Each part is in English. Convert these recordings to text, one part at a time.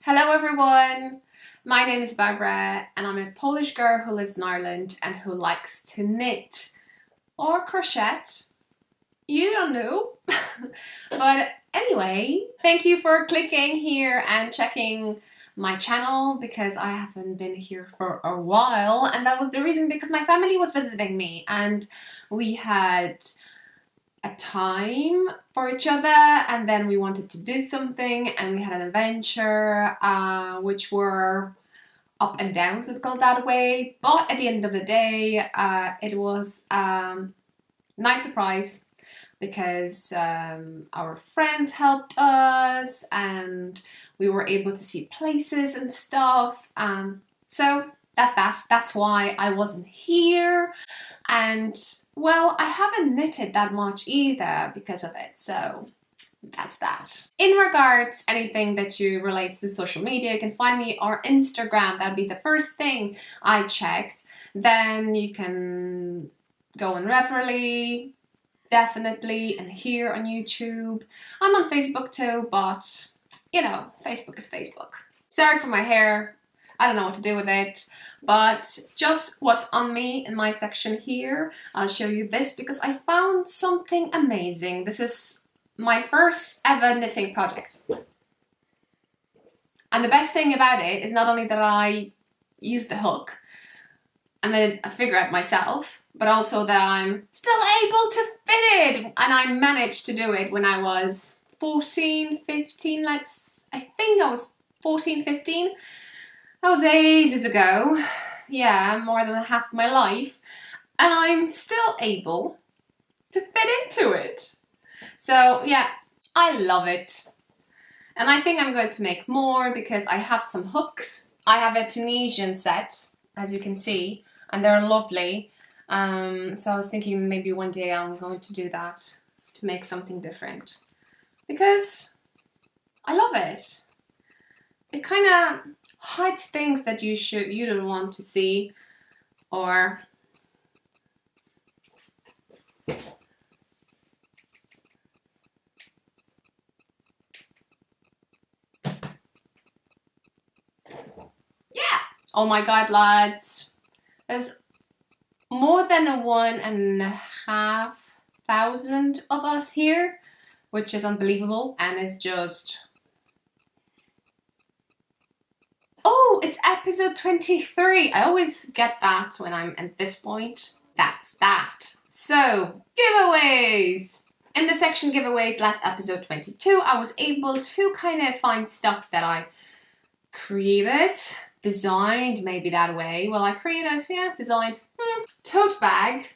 Hello everyone, my name is Barbara and I'm a Polish girl who lives in Ireland and who likes to knit or crochet. You don't know. But anyway, thank you for clicking here and checking my channel because I haven't been here for a while, and that was the reason because my family was visiting me and we had a time for each other, and then we wanted to do something and we had an adventure which were up and downs, let's call it that way, but at the end of the day it was nice surprise because our friends helped us and we were able to see places and stuff, so that's why I wasn't here. And well, I haven't knitted that much either because of it, so that's that. In regards anything that you relates to social media, you can find me on Instagram. That'd be the first thing I checked. Then you can go on Revelry, definitely, and here on YouTube. I'm on Facebook too, but you know, Facebook is Facebook. Sorry for my hair. I don't know what to do with it, but just what's on me in my section here. I'll show you this because I found something amazing. This is my first ever knitting project. And the best thing about it is not only that I use the hook and then I figure out myself, but also that I'm still able to fit it. And I managed to do it when I was 14, 15, I think I was 14, 15. That was ages ago, yeah, more than half my life, and I'm still able to fit into it. So yeah, I love it. And I think I'm going to make more because I have some hooks. I have a Tunisian set, as you can see, and they're lovely. So I was thinking maybe one day I'm going to do that, to make something different. Because I love it. It kind of hides things that you don't want to see, or yeah. Oh my god, lads, there's more than 1,500 of us here, which is unbelievable, and it's just, oh, it's episode 23. I always get that when I'm at this point. That's that. So, giveaways. In the section giveaways, last episode 22, I was able to kind of find stuff that I created, designed, maybe that way. Well, I created, yeah, designed, tote bag,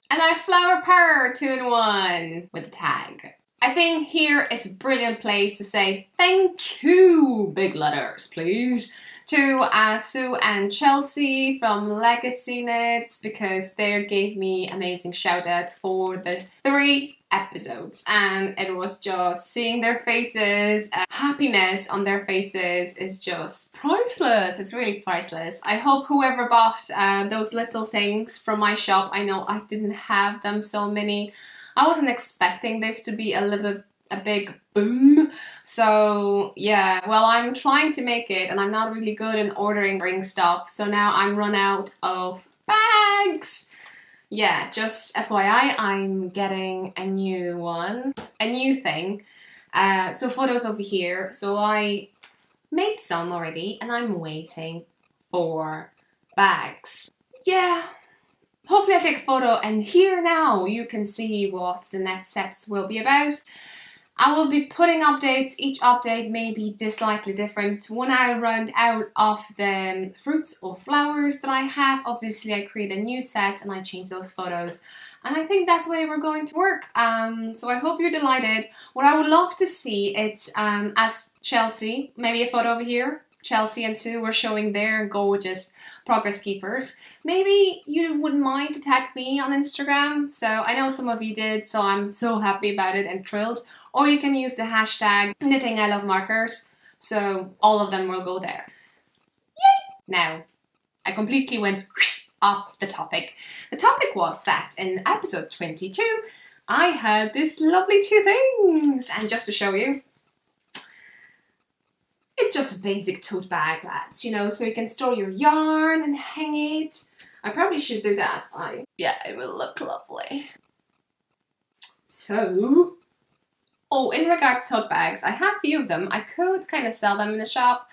and a flower power 2-in-1 with a tag. I think here it's a brilliant place to say thank you, big letters, please, to Sue and Chelsea from Legacy Knits because they gave me amazing shout outs for the 3 episodes, and it was just seeing their faces, happiness on their faces is just priceless. It's really priceless. I hope whoever bought those little things from my shop, I know I didn't have them so many. I wasn't expecting this to be a big boom. So yeah, well, I'm trying to make it and I'm not really good in ordering stuff. So now I'm run out of bags. Yeah, just FYI, I'm getting a new one, a new thing. So photos over here. So I made some already and I'm waiting for bags. Yeah. Hopefully I'll take a photo, and here now you can see what the net sets will be about. I will be putting updates. Each update may be slightly different. When I run out of the fruits or flowers that I have, obviously I create a new set and I change those photos. And I think that's the way we're going to work. So I hope you're delighted. What I would love to see, it's as Chelsea, maybe a photo over here. Chelsea and Sue were showing their gorgeous progress keepers. Maybe you wouldn't mind to tag me on Instagram. So I know some of you did, so I'm so happy about it and thrilled. Or you can use the hashtag knittingILove markers. So all of them will go there. Yay! Now, I completely went off the topic. The topic was that in episode 22, I had this lovely 2 things. And just to show you, It's just a basic tote bag, lads, you know, so you can store your yarn and hang it. I probably should do that. Yeah, it will look lovely. So, oh, in regards to tote bags, I have a few of them. I could kind of sell them in the shop,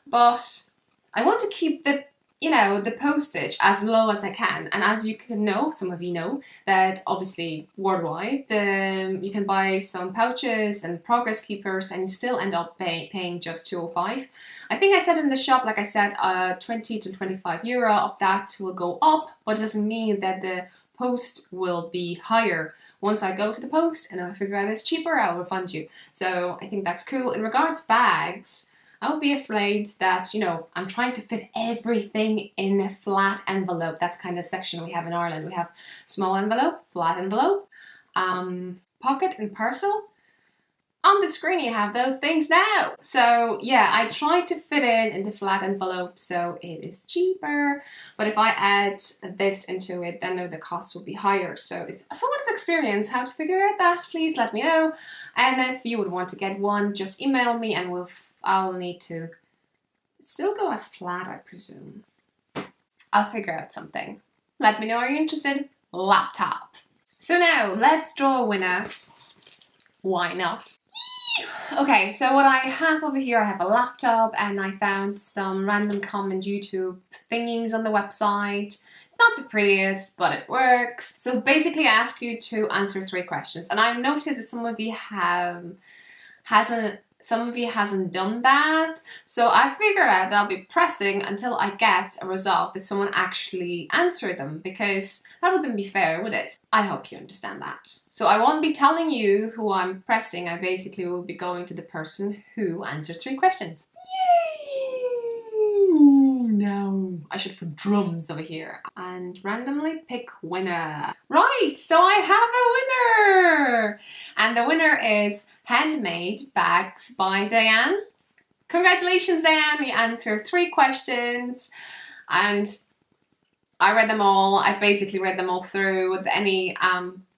but I want to keep the, you know, the postage as low as I can. And as you can know, some of you know, that obviously worldwide, you can buy some pouches and progress keepers and you still end up paying just €2.05. I think I said in the shop, like I said, 20 to 25 euro of that will go up, but it doesn't mean that the post will be higher. Once I go to the post and I figure out it's cheaper, I'll refund you. So I think that's cool. In regards to bags, I would be afraid that, you know, I'm trying to fit everything in a flat envelope. That's kind of section we have in Ireland. We have small envelope, flat envelope, pocket and parcel. On the screen you have those things now. So yeah, I try to fit it in the flat envelope so it is cheaper. But if I add this into it, then the cost will be higher. So if someone has experienced how to figure out that, please let me know. And if you would want to get one, just email me and I'll need to still go as flat, I presume. I'll figure out something. Let me know, are you interested? Laptop. So now let's draw a winner. Why not? Okay, so what I have over here, I have a laptop and I found some random comment YouTube thingies on the website. It's not the prettiest, but it works. So basically I ask you to answer 3 questions, and I've noticed that some of you hasn't done that. So I figure out that I'll be pressing until I get a result that someone actually answered them, because that wouldn't be fair, would it? I hope you understand that. So I won't be telling you who I'm pressing. I basically will be going to the person who answers 3 questions. Yay! No. I should put drums over here and randomly pick winner. Right, so I have a winner! And the winner is Handmade Bags by Diane. Congratulations, Diane! You answered 3 questions and I read them all. I basically read them all through with any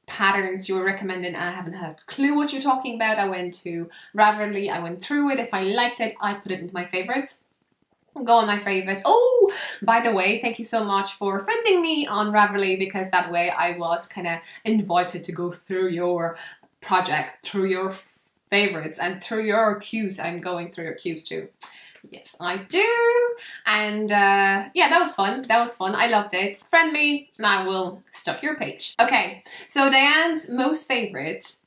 patterns you were recommending, and I haven't had a clue what you're talking about. I went to Ravelry, I went through it. If I liked it, I put it into my favorites. Go on my favorites. Oh, by the way, thank you so much for friending me on Ravelry, because that way I was kind of invited to go through your project, through your favorites and through your queues. I'm going through your queues too. Yes, I do. And yeah, that was fun. That was fun. I loved it. Friend me and I will stalk your page. Okay, so Diane's most favorite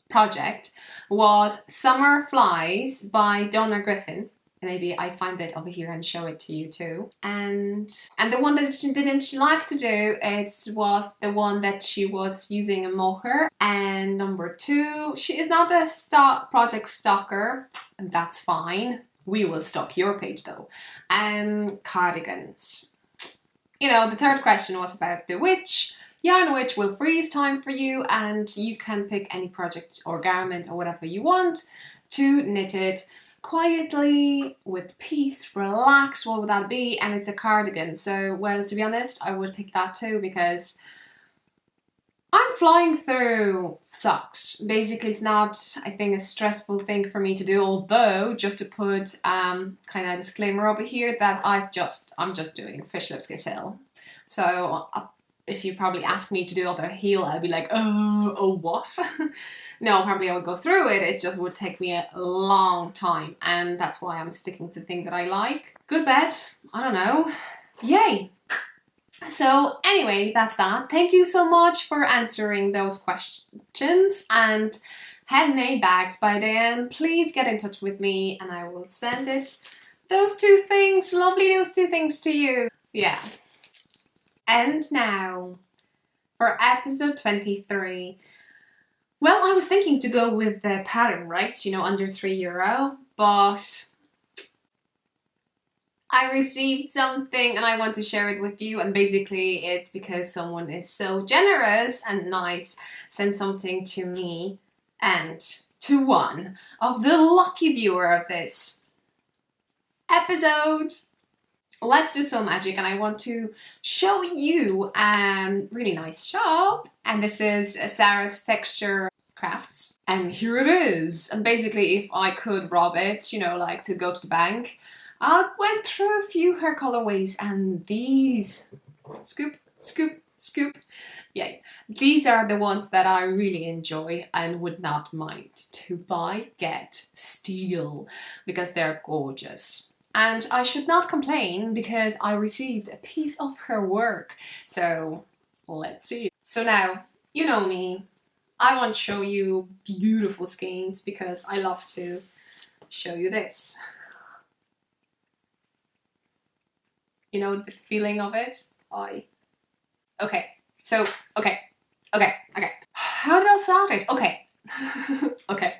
project was Summer Flies by Donna Griffin. Maybe I find it over here and show it to you too. And the one that she didn't like to do, it was the one that she was using a mohair. And number 2, she is not a project stalker, and that's fine. We will stalk your page though. And cardigans. You know, the 3rd question was about the witch. Yarn Witch will freeze time for you, and you can pick any project or garment or whatever you want to knit it quietly, with peace, relax. What would that be? And it's a cardigan. So, well, to be honest, I would pick that too, because I'm flying through socks. Basically, it's not, I think, a stressful thing for me to do, although, just to put kind of a disclaimer over here, that I'm just doing Fish Lips Gazelle. So if you probably ask me to do other heel, I'd be like, oh what? No, probably I would go through it. It just would take me a long time, and that's why I'm sticking to the thing that I like. Good bet. I don't know. Yay. So anyway, that's that. Thank you so much for answering those questions. And Handmade Bags by Diane, please get in touch with me and I will send it. Those 2 things, lovely, those 2 things to you. Yeah. And now for episode 23. Well, I was thinking to go with the pattern, right? You know, under €3, but I received something and I want to share it with you, and basically it's because someone is so generous and nice, sent something to me and to one of the lucky viewer of this episode. Let's do some magic, and I want to show you a really nice shop. And this is Sarah's Texture crafts. And here it is. And basically, if I could rob it, you know, like to go to the bank, I went through a few hair colorways, and these, scoop, scoop, scoop, yay. These are the ones that I really enjoy and would not mind to buy, get, steal, because they're gorgeous. And I should not complain because I received a piece of her work. So let's see. So now, you know me, I want to show you beautiful skeins because I love to show you this. You know the feeling of it? Okay, so, okay. How did I start it? Okay. Okay.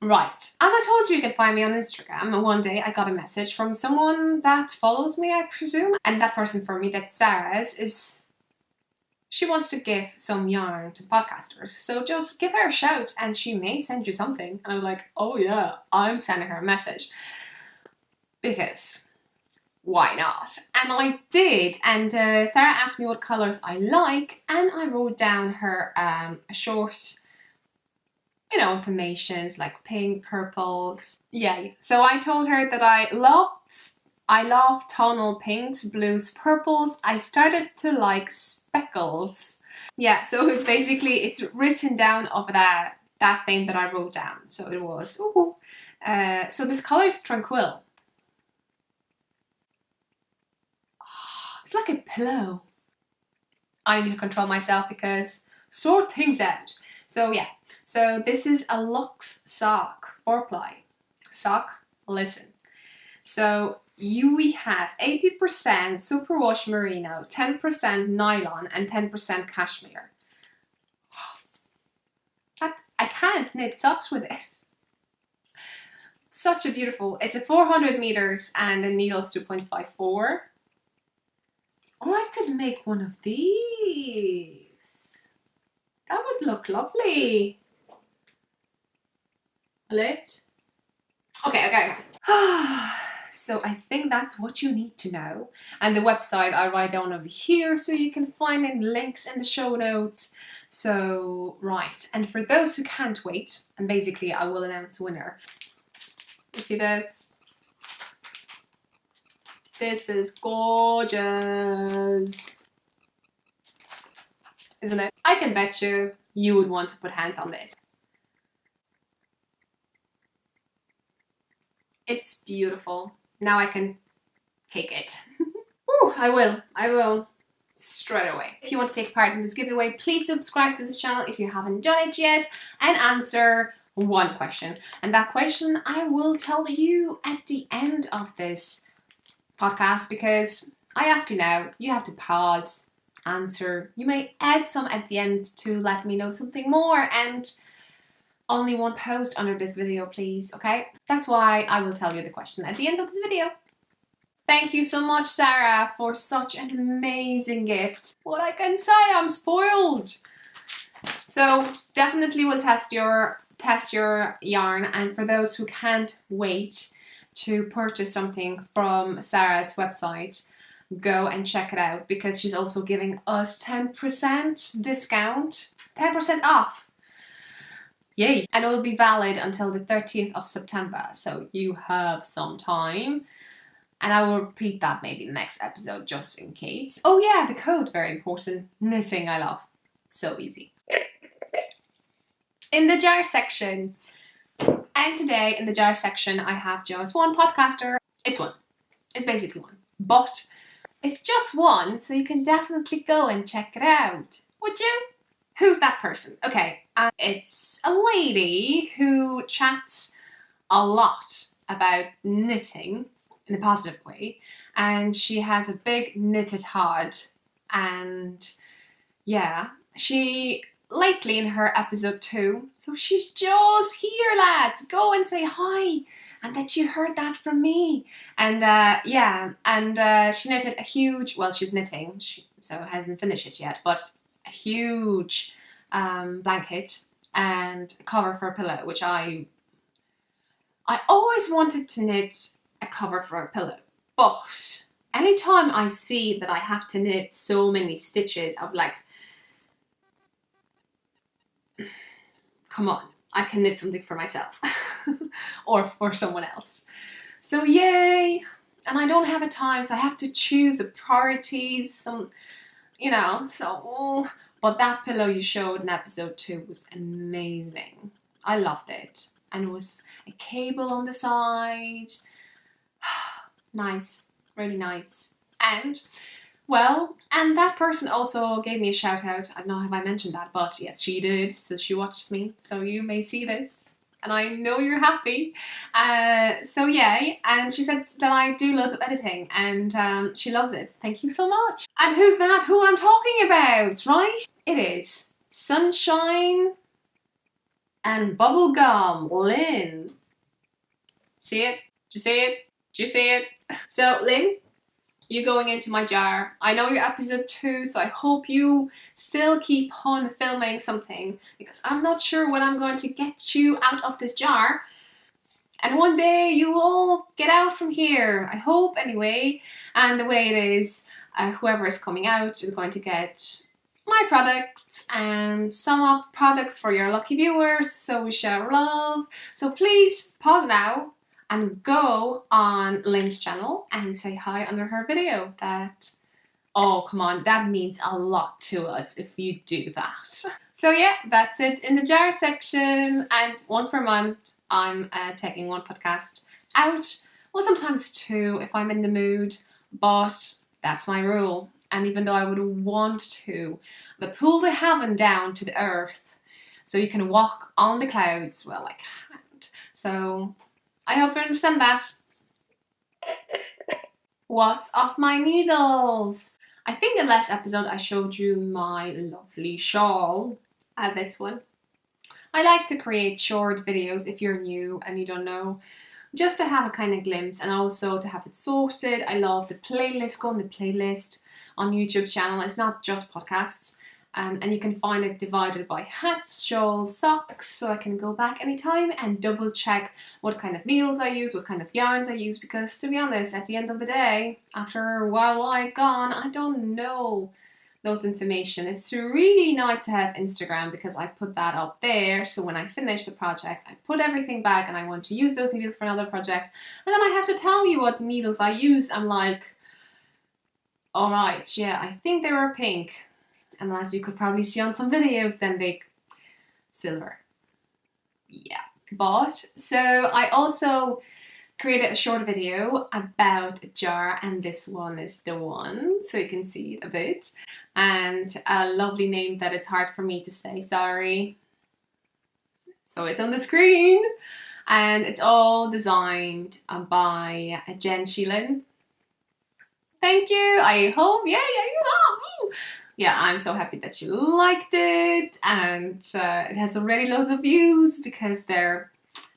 Right. As I told you, you can find me on Instagram, and one day I got a message from someone that follows me, I presume. And that person for me, that's Sarah's, is she wants to give some yarn to podcasters. So just give her a shout and she may send you something. And I was like, oh yeah, I'm sending her a message. Because why not? And I did. And Sarah asked me what colours I like, and I wrote down her a short, you know, informations like pink, purples. Yay. So I told her that I love tonal pinks, blues, purples. I started to like speckles. Yeah, so it's written down over that thing that I wrote down. So it was, so this color is Tranquil. It's like a pillow. I need to control myself because sort things out. So yeah, so this is a Luxe sock, 4-ply sock. Listen, so we have 80% superwash merino, 10% nylon, and 10% cashmere. I can't knit socks with it. Such a beautiful. It's a 400 meters and the needle's 2.54. Or I could make one of these. That would look lovely. Will it? Okay. So I think that's what you need to know. And the website I write down over here so you can find any links in the show notes. So, right. And for those who can't wait, and basically I will announce a winner. You see this? This is gorgeous. Isn't it? I can bet you would want to put hands on this. It's beautiful. Now I can kick it. Ooh, I will. Straight away. If you want to take part in this giveaway, please subscribe to this channel if you haven't done it yet and answer one question. And that question I will tell you at the end of this podcast, because I ask you now, you have to pause, answer. You may add some at the end to let me know something more, and only one post under this video, please, okay? That's why I will tell you the question at the end of this video. Thank you so much, Sarah, for such an amazing gift. What I can say, I'm spoiled. So definitely we'll test your yarn, and for those who can't wait to purchase something from Sarah's website, go and check it out because she's also giving us 10% discount, 10% off. Yay! And it will be valid until the 30th of September, so you have some time. And I will repeat that maybe in the next episode just in case. Oh yeah, the code, very important. knittingILove. So easy. In the jar section. And today in the jar section I have just one podcaster. It's one. It's basically one. But it's just one, so you can definitely go and check it out. Would you? Who's that person? Okay, it's a lady who chats a lot about knitting in a positive way, and she has a big knitted heart, and yeah, she lately in her episode 2, so she's just here, lads, go and say hi and that you heard that from me. And yeah, and she knitted a huge, well, she's knitting, so hasn't finished it yet, but a huge blanket and a cover for a pillow, which I always wanted to knit a cover for a pillow, but anytime I see that I have to knit so many stitches, I'm like, come on, I can knit something for myself or for someone else. So yay! And I don't have a time, so I have to choose the priorities, you know, so, but that pillow you showed in episode 2 was amazing. I loved it. And it was a cable on the side. Nice, really nice. And, well, and that person also gave me a shout out. I don't know if I mentioned that, but yes, she did. So she watched me, so you may see this. And I know you're happy. So yay. And she said that I do loads of editing and she loves it. Thank you so much. And who's that? Who I'm talking about, right? It is Sunshine and Bubblegum Lynn. See it? Do you see it? Do you see it? So Lynn, you going into my jar. I know you're episode 2, so I hope you still keep on filming something because I'm not sure when I'm going to get you out of this jar. And one day you all get out from here. I hope anyway. And the way it is, whoever is coming out is going to get my products and some of products for your lucky viewers. So we share love. So please pause now and go on Lynn's channel and say hi under her video. That, oh come on, that means a lot to us if you do that. So yeah, that's it in the jar section. And once per month, I'm taking one podcast out. Well, sometimes 2 if I'm in the mood, but that's my rule. And even though I would want to, but pull the heaven down to the earth so you can walk on the clouds, well, I can't. So I hope you understand that. What's off my needles? I think in the last episode I showed you my lovely shawl. This one. I like to create short videos if you're new and you don't know, just to have a kind of glimpse and also to have it sorted. I love the playlist, go on the playlist on YouTube channel. It's not just podcasts. And you can find it divided by hats, shawls, socks, so I can go back anytime and double check what kind of needles I use, what kind of yarns I use, because to be honest, at the end of the day, after a while I'm gone, I don't know those information. It's really nice to have Instagram because I put that up there, so when I finish the project, I put everything back and I want to use those needles for another project, and then I have to tell you what needles I use. I'm like, alright, yeah, I think they were pink. And as you could probably see on some videos, then they silver. Yeah. But, so I also created a short video about a jar, and this one is the one, so you can see it a bit. And a lovely name that it's hard for me to say, sorry. So it's on the screen. And it's all designed by Jen Sheelan. Thank you. I hope, yeah, you love. Yeah, I'm so happy that you liked it, and it has already loads of views because they're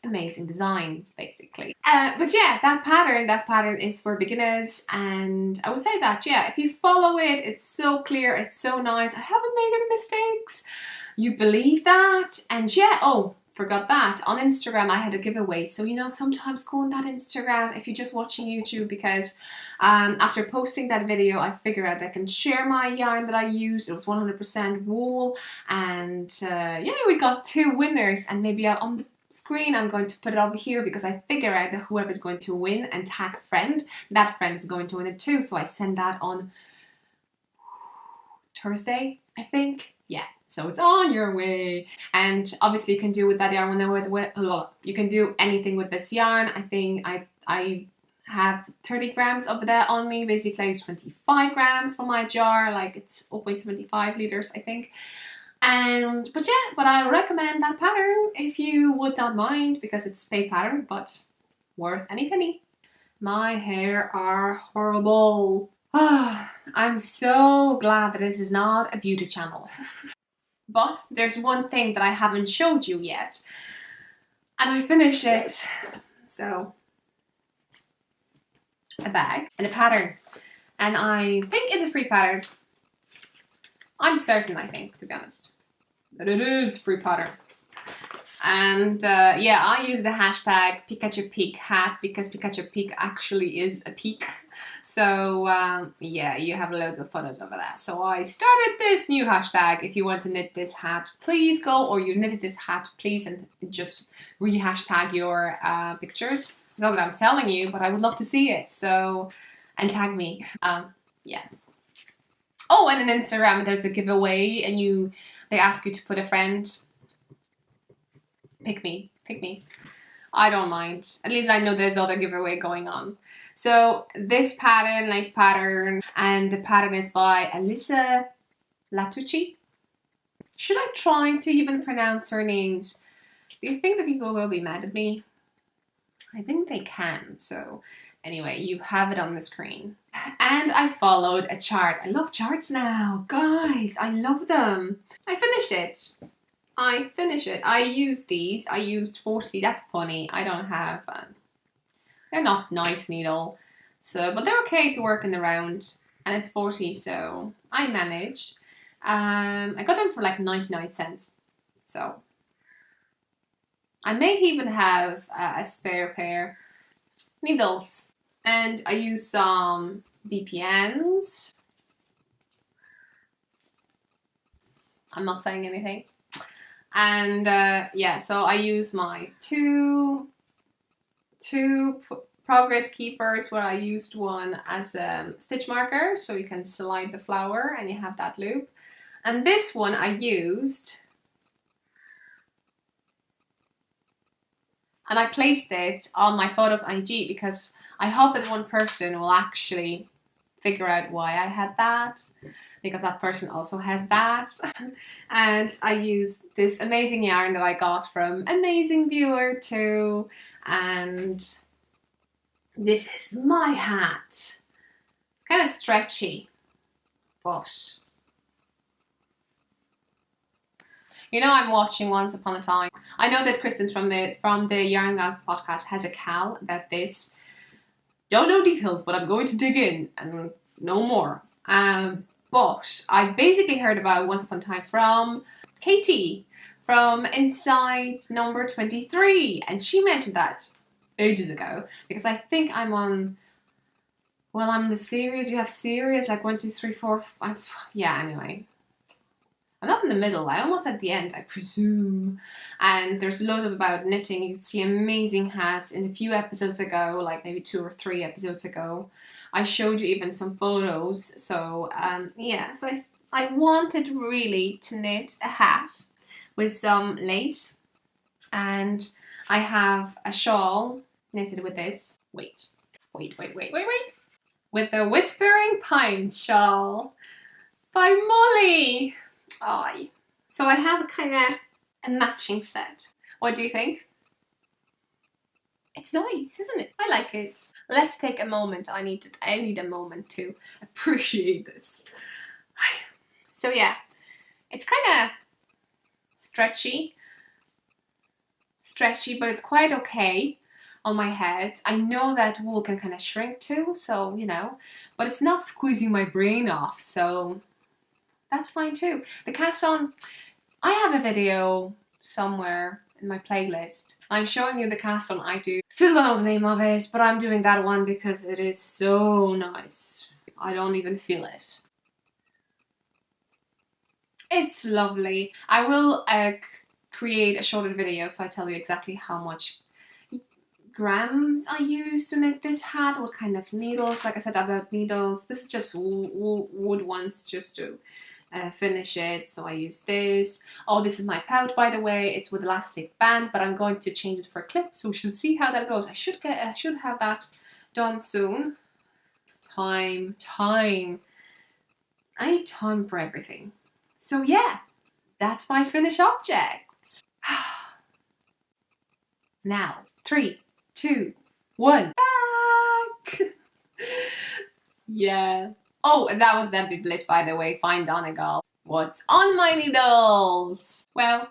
amazing designs, basically. But yeah, that pattern is for beginners, and I would say that, yeah, if you follow it, it's so clear, it's so nice. I haven't made any mistakes. You believe that? And yeah, oh, forgot that. On Instagram, I had a giveaway. So, you know, sometimes go on that Instagram if you're just watching YouTube, because after posting that video, I figured out I can share my yarn that I used. It was 100% wool. And yeah, we got 2 winners. And maybe on the screen, I'm going to put it over here because I figure out that whoever's going to win and tag a friend, that friend is going to win it too. So I send that on Thursday, I think. Yeah, so it's on your way. And obviously you can do with that yarn you can do anything with this yarn. I think I have 30 grams of that on me. Basically it's 25 grams for my jar, like it's 0.75 liters, I think. But yeah, but I recommend that pattern if you would not mind, because it's fake pattern, but worth any penny. My hair are horrible. I'm so glad that this is not a beauty channel. But there's one thing that I haven't showed you yet, and I finished it. So, a bag and a pattern, and I think it's a free pattern. I'm certain, I think, to be honest, that it is free pattern. And yeah, I use the hashtag Pikachu Peak hat because Pikachu Peak actually is a peak. So yeah, you have loads of photos over that. So I started this new hashtag. If you want to knit this hat, please go, or you knitted this hat, please, and just re-hashtag your pictures. It's not that I'm selling you, but I would love to see it. So, and tag me. Yeah. Oh, and on Instagram, there's a giveaway, and they ask you to put a friend. Pick me. I don't mind. At least I know there's other giveaway going on. So this pattern, nice pattern, and the pattern is by Alyssa Latucci. Should I try to even pronounce her names? Do you think that people will be mad at me? I think they can. So anyway, you have it on the screen. And I followed a chart. I love charts now. Guys, I love them. I finished it. I used these. I used 40. That's funny. I don't have... they're not nice needle. So, but they're okay to work in the round. And it's 40, so I managed. I got them for like 99 cents. So I may even have a spare pair needles. And I used some DPNs. I'm not saying anything. And yeah, so I use my two progress keepers, where I used one as a stitch marker, so you can slide the flower and you have that loop. And this one I used, and I placed it on my photos IG because I hope that one person will actually figure out why I had that, because that person also has that. And I used this amazing yarn that I got from Amazing Viewer too. And this is my hat. Kind of stretchy, but you know, I'm watching Once Upon a Time. I know that Kristen's from the Yarn Gals podcast has a cal about this. Don't know details, but I'm going to dig in and know more. But I basically heard about Once Upon a Time from Katie from Inside number 23, and she mentioned that ages ago, because I think I'm on, well, I'm the series, you have series like 1, 2, 3, 4, 5, yeah, anyway. I'm not in the middle, I'm almost at the end, I presume. And there's loads of about knitting. You can see amazing hats in a few episodes ago, like maybe 2 or 3 episodes ago. I showed you even some photos. So yeah, so I wanted really to knit a hat with some lace. And I have a shawl knitted with this. Wait. With the Whispering Pines shawl by Molly. Aye. So I have kind of a matching set. What do you think? It's nice, isn't it? I like it. Let's take a moment. I need a moment to appreciate this. So yeah, it's kind of stretchy, but it's quite okay on my head. I know that wool can kind of shrink too, so you know, but it's not squeezing my brain off, so that's fine too. The cast on, I have a video somewhere in my playlist. I'm showing you the cast on I do. Still don't know the name of it, but I'm doing that one because it is so nice. I don't even feel it. It's lovely. I will create a shorter video so I tell you exactly how much grams I used to knit this hat, what kind of needles. Like I said about needles, this is just wood ones just to finish it. So I use this. Oh, this is my pouch, by the way. It's with elastic band, but I'm going to change it for a clip, so we shall see how that goes. I should have that done soon. Time. I need time for everything. So yeah, that's my finished object. Now, 3, 2, 1, back. Yeah. Oh, and that was Debbie Bliss, by the way. Fine Donegal. What's on my needles? Well,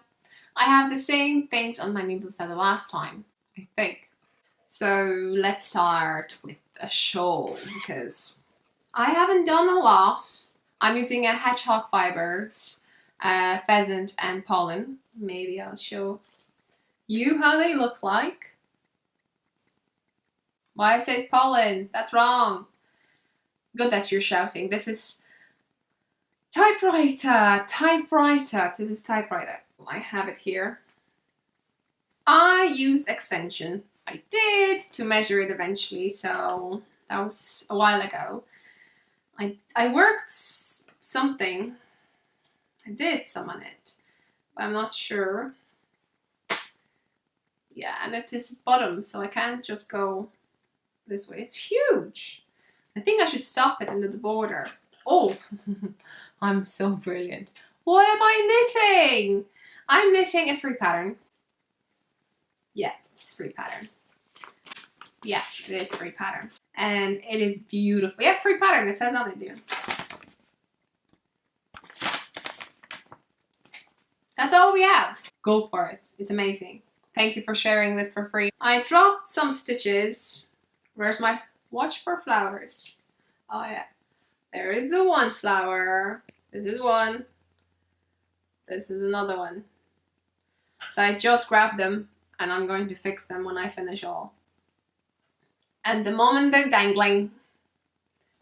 I have the same things on my needles as the last time, I think. So let's start with a shawl, because I haven't done a lot. I'm using a hedgehog fibers, pheasant and pollen. Maybe I'll show you how they look like. Why I said pollen? That's wrong. Good that you're shouting. This is typewriter. Typewriter. This is typewriter. I have it here. I used extension. I did to measure it eventually, so that was a while ago. I worked something. I did some on it, but I'm not sure. Yeah, and it is bottom, so I can't just go this way. It's huge. I think I should stop it under the border. Oh, I'm so brilliant. What am I knitting? I'm knitting a free pattern. Yeah, it's a free pattern. Yeah, it is a free pattern. And it is beautiful. Yeah, free pattern, it says on it, dude. That's all we have. Go for it. It's amazing. Thank you for sharing this for free. I dropped some stitches. Where's my watch for flowers? Oh yeah. There is the one flower. This is one. This is another one. So I just grabbed them and I'm going to fix them when I finish all. And the moment they're dangling.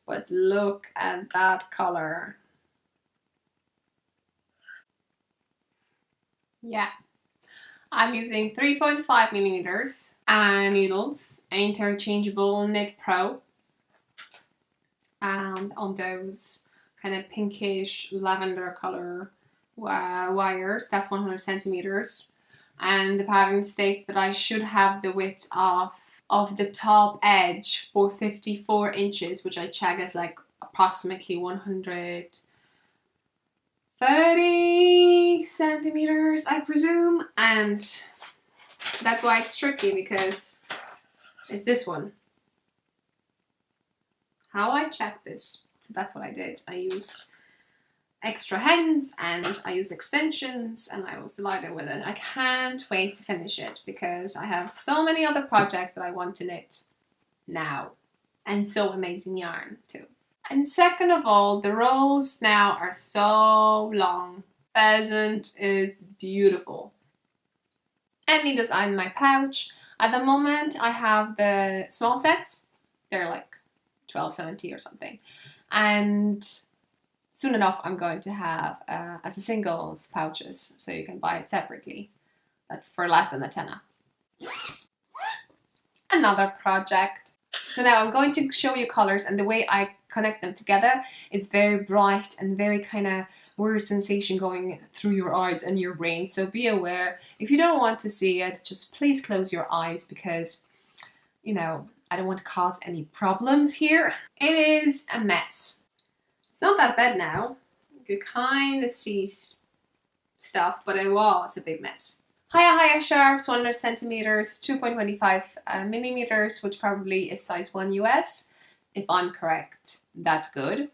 But look at that color. Yeah. I'm using 3.5 millimeters needles, interchangeable Knit Pro. And on those kind of pinkish lavender color wires, that's 100 centimeters. And the pattern states that I should have the width of the top edge for 54 inches, which I check as like approximately 130 centimeters, I presume. And that's why it's tricky, because it's this one. How I check this. So that's what I did. I used extra hands and I used extensions and I was delighted with it. I can't wait to finish it because I have so many other projects that I want to knit now. And so amazing yarn too. And second of all, the rows now are so long. Pheasant is beautiful. And needles in my pouch. At the moment I have the small sets. They're like $12.70 or something. And soon enough I'm going to have as a singles pouches, so you can buy it separately. That's for less than a tenner. Another project. So now I'm going to show you colors, and the way I connect them together is very bright and very kind of weird sensation going through your eyes and your brain. So be aware, if you don't want to see it, just please close your eyes, because you know, I don't want to cause any problems here. It is a mess. It's not that bad now. You can kind of see stuff, but it was a big mess. Hiya sharps, 100 centimeters, 2.25 millimeters, which probably is size 1 US, if I'm correct. That's good.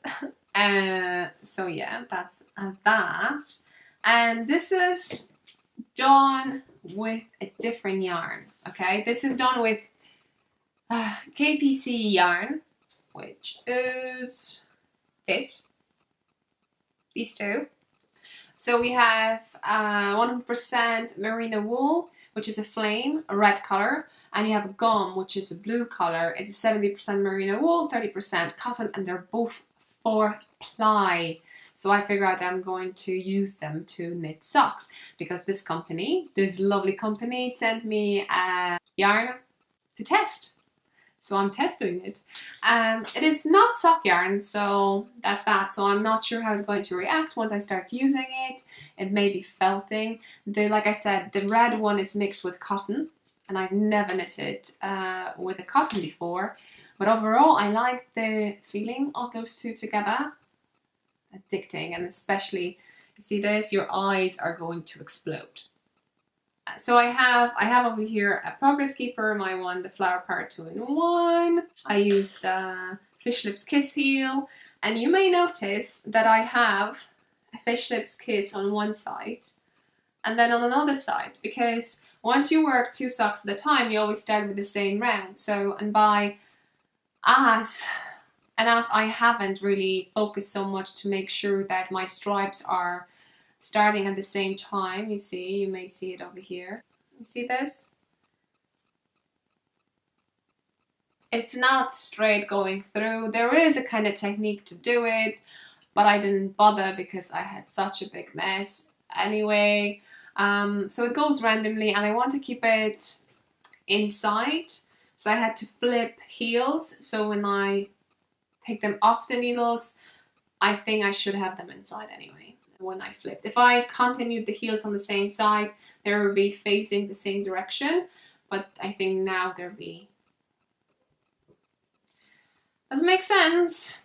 So yeah, that's that. And this is done with a different yarn, okay? This is done with KPC yarn, which is these two. So we have 100% merino wool, which is a flame, a red color, and you have a gum, which is a blue color. It's 70% merino wool, 30% cotton, and they're both 4-ply. So I figured out I'm going to use them to knit socks, because this company, this lovely company, sent me a yarn to test. So I'm testing it. It is not sock yarn, so that's that. So I'm not sure how it's going to react once I start using it. It may be felting. Like I said, the red one is mixed with cotton, and I've never knitted with a cotton before. But overall, I like the feeling of those two together. Addicting, and especially, you see this, your eyes are going to explode. So I have over here a Progress Keeper, my one, the Flower Power 2-in-1. I use the Fish Lips Kiss heel, and you may notice that I have a Fish Lips Kiss on one side and then on another side, because once you work 2 socks at a time, you always start with the same round. So, and as I haven't really focused so much to make sure that my stripes are starting at the same time, you may see it over here. You see this? It's not straight going through. There is a kind of technique to do it, but I didn't bother because I had such a big mess anyway. So it goes randomly, and I want to keep it inside. So I had to flip heels. So when I take them off the needles, I think I should have them inside anyway when I flipped. If I continued the heels on the same side, they would be facing the same direction. But I think now they'll be... Does it make sense?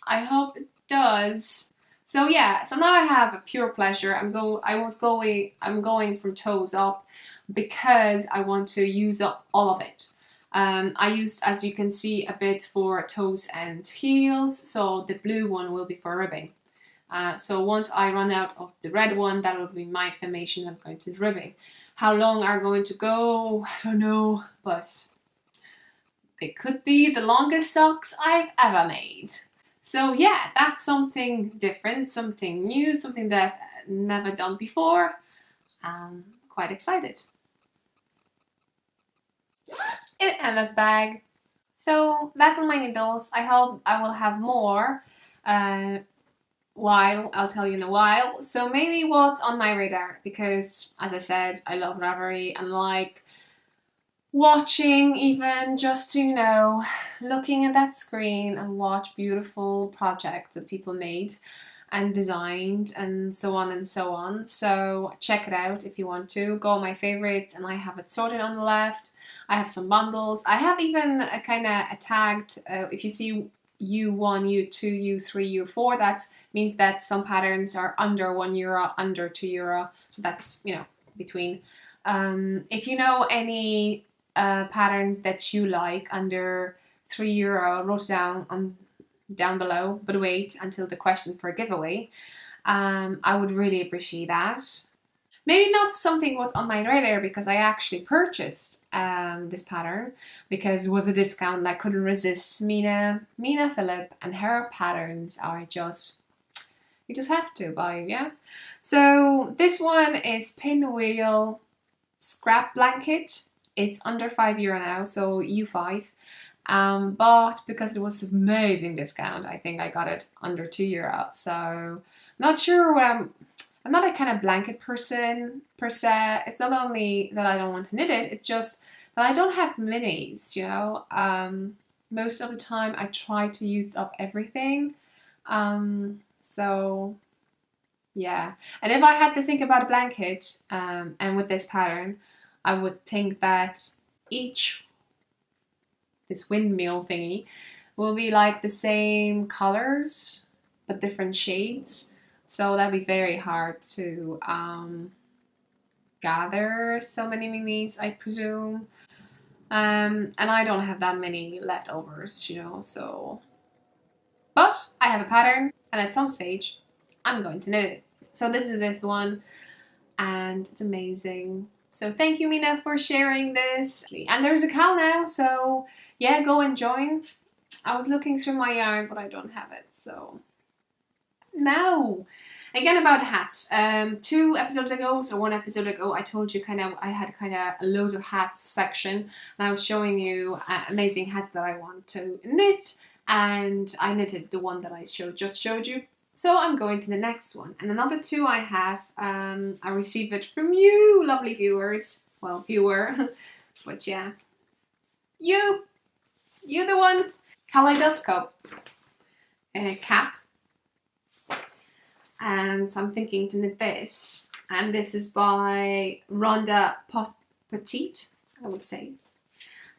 I hope it does. So yeah, so now I have a pure pleasure. I'm going from toes up because I want to use up all of it. I used, as you can see, a bit for toes and heels, so the blue one will be for ribbing. So once I run out of the red one, that will be my information. I'm going to the ribbing. How long are going to go? I don't know, but it could be the longest socks I've ever made. So yeah, that's something different, something new, something that I've never done before. I'm quite excited. In Emma's bag. So that's all my needles. I hope I will have more I'll tell you in a while. So maybe what's on my radar, because as I said, I love Ravelry and like watching, even just to, you know, looking at that screen and watch beautiful projects that people made and designed and so on and so on. So check it out if you want to. Go on my favorites, and I have it sorted on the left. I have some bundles. I have even a kind of a tagged, if you see U1, U2, U3, U4, that means that some patterns are under €1, under €2. So that's, you know, between. If you know any patterns that you like under €3, wrote it down below, but wait until the question for a giveaway. I would really appreciate that. Maybe not something what's on my radar because I actually purchased this pattern because it was a discount and I couldn't resist. Mina Phillip and her patterns are just, you just have to buy, yeah? So this one is Pinwheel Scrap Blanket. It's under €5 now, so U5. But because it was an amazing discount, I think I got it under €2. So not sure what I'm not a kind of blanket person per se. It's not only that I don't want to knit it, it's just that I don't have minis, you know. Most of the time I try to use up everything. So yeah. And if I had to think about a blanket, and with this pattern, I would think that this windmill thingy will be like the same colors but different shades. So that'd be very hard to gather so many minis, I presume. And I don't have that many leftovers, you know, so. But I have a pattern, and at some stage, I'm going to knit it. So this is this one, and it's amazing. So thank you, Mina, for sharing this. And there's a cal now, so yeah, go and join. I was looking through my yarn, but I don't have it, so. Now, again about hats. 2 episodes ago, so 1 episode ago, I told you I had a loads of hats section, and I was showing you amazing hats that I want to knit, and I knitted the one that I just showed you. So I'm going to the next one, and another 2 I have. I received it from you, lovely viewers. Well, viewer, but yeah, you the one. Kaleidoscope cap. And so I'm thinking to knit this, and this is by Rhonda Petite, I would say.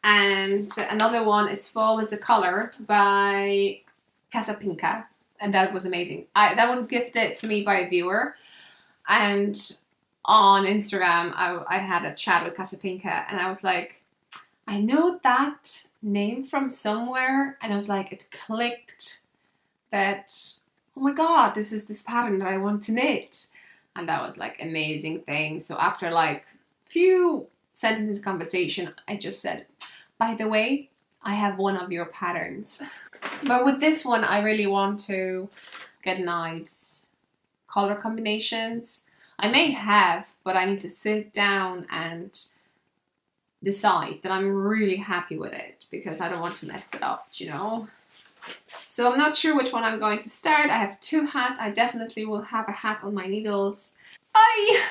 And another one is Fall is a Color by Casapinka, and that was amazing. That was gifted to me by a viewer, and on Instagram I had a chat with Casapinka, and I was like, I know that name from somewhere, and I was like, it clicked that, oh my god, this is this pattern that I want to knit. And that was like amazing thing. So after like few sentences conversation, I just said, by the way, I have one of your patterns. But with this one, I really want to get nice color combinations. I may have, but I need to sit down and decide that I'm really happy with it, because I don't want to mess it up, you know? So I'm not sure which one I'm going to start. I have 2 hats. I definitely will have a hat on my needles. I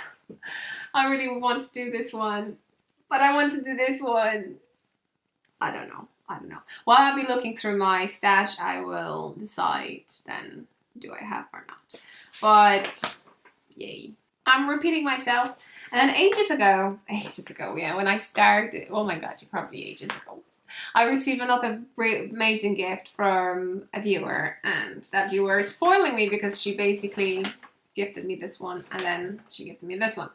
really want to do this one, but I want to do this one. I don't know. While I'll be looking through my stash, I will decide then, do I have or not. But yay. I'm repeating myself. And then ages ago, yeah, when I started, oh my god, probably ages ago, I received another amazing gift from a viewer, and that viewer is spoiling me because she basically gifted me this one, and then she gifted me this one.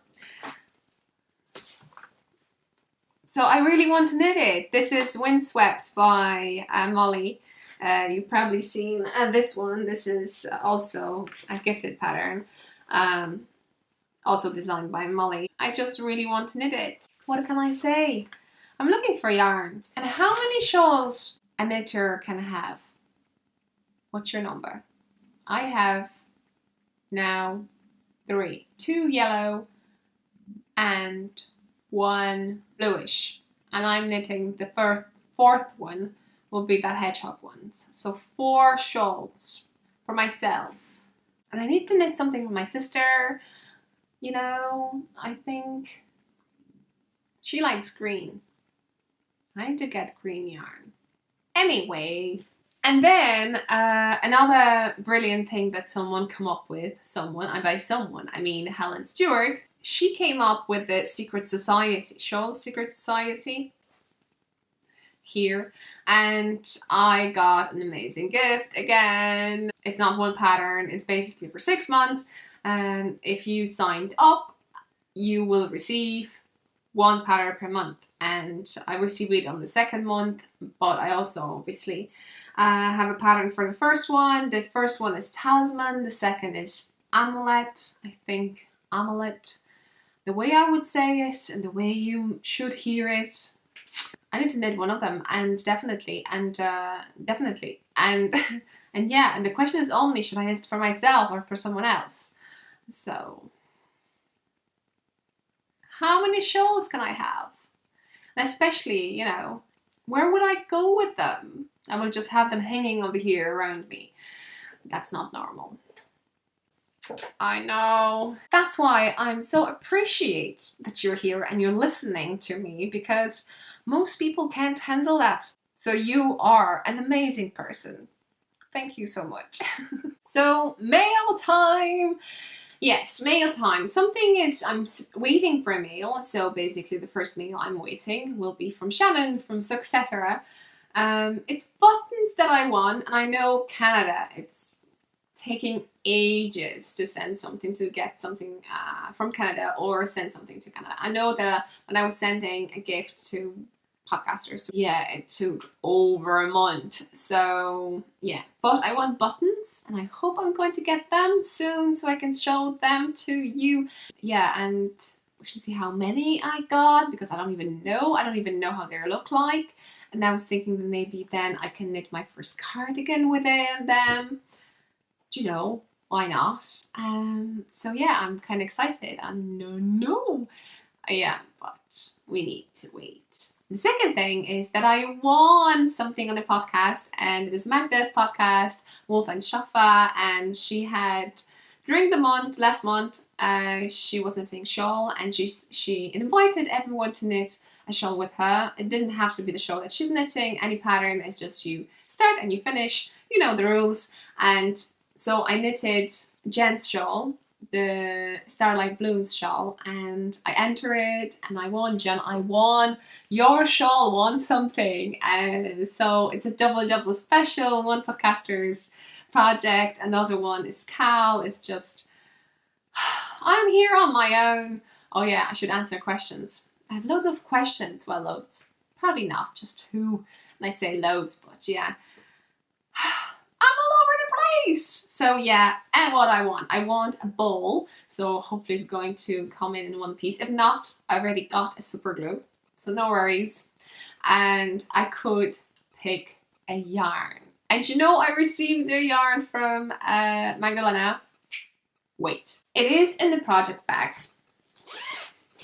So I really want to knit it. This is Windswept by Molly. You've probably seen this one. This is also a gifted pattern. Also designed by Molly. I just really want to knit it. What can I say? I'm looking for yarn. And how many shawls a knitter can have? What's your number? I have now 3. 2 yellow and 1 bluish. And I'm knitting the fourth one will be that hedgehog ones. So 4 shawls for myself. And I need to knit something for my sister. You know, I think she likes green. I need to get green yarn. Anyway, and then another brilliant thing that someone come up with, and by someone I mean Helen Stewart, she came up with the Secret Society, Shawl's Secret Society here, and I got an amazing gift again. It's not one pattern, it's basically for 6 months. And if you signed up, you will receive 1 pattern per month. And I received it on the 2nd month, but I also obviously have a pattern for the first one. The first one is Talisman, the second is Amulet. I think Amulet, the way I would say it and the way you should hear it. I need to knit one of them, and definitely, and yeah, and the question is only, should I knit it for myself or for someone else? So, how many shawls can I have? And especially, you know, where would I go with them? I will just have them hanging over here around me. That's not normal. I know. That's why I'm so appreciate that you're here and you're listening to me, because most people can't handle that. So you are an amazing person. Thank you so much. So, mail time. Yes, mail time. I'm waiting for a mail. So basically the first mail I'm waiting will be from Shannon from Succetera. It's buttons that I want, and I know Canada, it's taking ages to send something, to get something from Canada or send something to Canada. I know that when I was sending a gift to podcasters, yeah, it took over a month. So yeah, but I want buttons, and I hope I'm going to get them soon so I can show them to you. Yeah, and we should see how many I got, because I don't even know how they look like. And I was thinking that maybe then I can knit my first cardigan with them. Do you know, why not? So yeah, I'm kind of excited. I know. Yeah, but we need to wait. The second thing is that I won something on a podcast, and it was Magda's podcast, Wolf and Shaffa, and she had, during the last month, she was knitting shawl, and she invited everyone to knit a shawl with her. It didn't have to be the shawl that she's knitting, any pattern, it's just you start and you finish, you know the rules. And so I knitted Jen's shawl, the Starlight Blooms shawl, and I entered it, and I won, Jen. I won. Your shawl won something, and so it's a double special. One podcaster's project, another one is Cal. It's just, I'm here on my own. Oh yeah, I should answer questions. I have loads of questions. Well, loads. Probably not, just 2. And I say loads, but yeah. I'm all over the place. So yeah, and what I want a bowl. So hopefully it's going to come in one piece. If not, I already got a super glue, so no worries. And I could pick a yarn. And you know, I received a yarn from Magdalena. wait. It is in the project bag.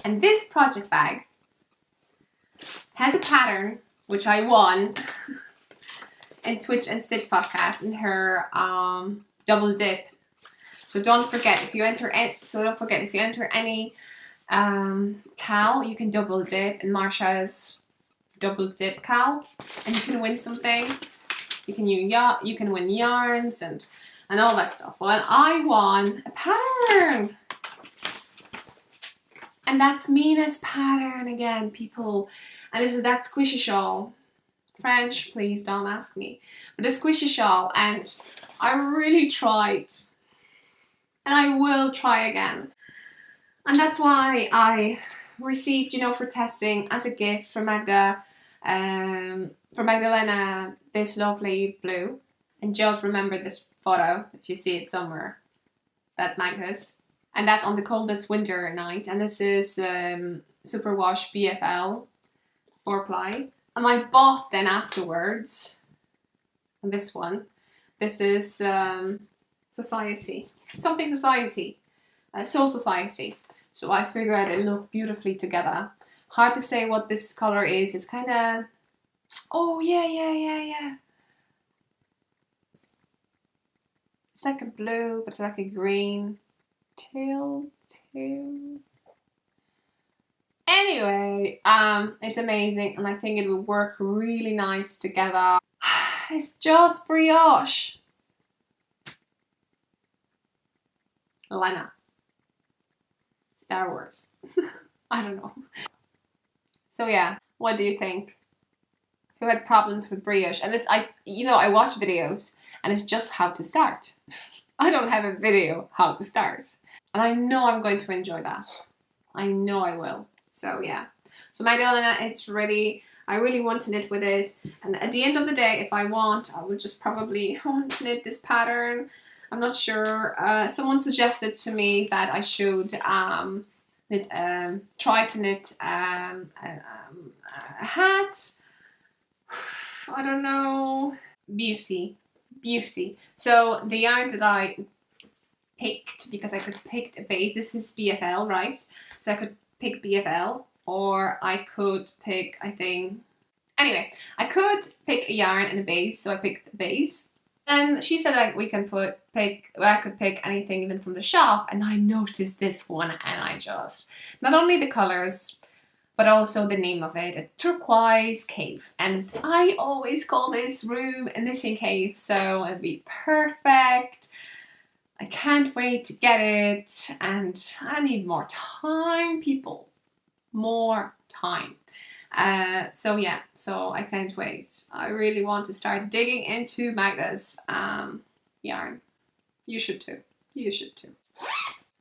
And this project bag has a pattern which I won in Twitch and Stitch podcast in her double dip. So don't forget if you enter any cal, you can double dip, and Marsha's double dip cal, and you can win something. You can win yarns and all that stuff. Well, I won a pattern. And that's Mina's pattern again, people. And this is that squishy shawl. French, please don't ask me. But the squishy shawl, and I really tried. And I will try again. And that's why I received, you know, for testing as a gift from Magda, for Magdalena, this lovely blue. And just remember this photo, if you see it somewhere. That's Magda's. And that's on the coldest winter night. And this is Superwash BFL 4-ply. And I bought then afterwards, and this one, this is Society. Something Society. Soul Society. So I figured out it looked beautifully together. Hard to say what this color is. It's kind of... Oh, yeah. It's like a blue, but it's like a green. Teal. Anyway, it's amazing, and I think it will work really nice together. It's just brioche. Lena. Star Wars. I don't know. So yeah, what do you think? Who had problems with brioche? And this, I watch videos, and it's just how to start. I don't have a video how to start. And I know I'm going to enjoy that. I know I will. So yeah. So Magdalena, it's ready. I really want to knit with it. And at the end of the day, if I want, I would just probably want to knit this pattern. I'm not sure. Someone suggested to me that I should try to knit a hat. I don't know. Beauty. So the yarn that I picked, because I could pick a base. This is BFL, right? So I could pick BFL, or I could pick, I think... Anyway, I could pick a yarn and a base, so I picked the base. And she said like I could pick anything even from the shop, and I noticed this one, and I just... Not only the colors, but also the name of it, a turquoise cave. And I always call this room a knitting cave, so it'd be perfect. I can't wait to get it, and I need more time, people. More time. So yeah, so I can't wait. I really want to start digging into Magda's yarn. You should too. You should too.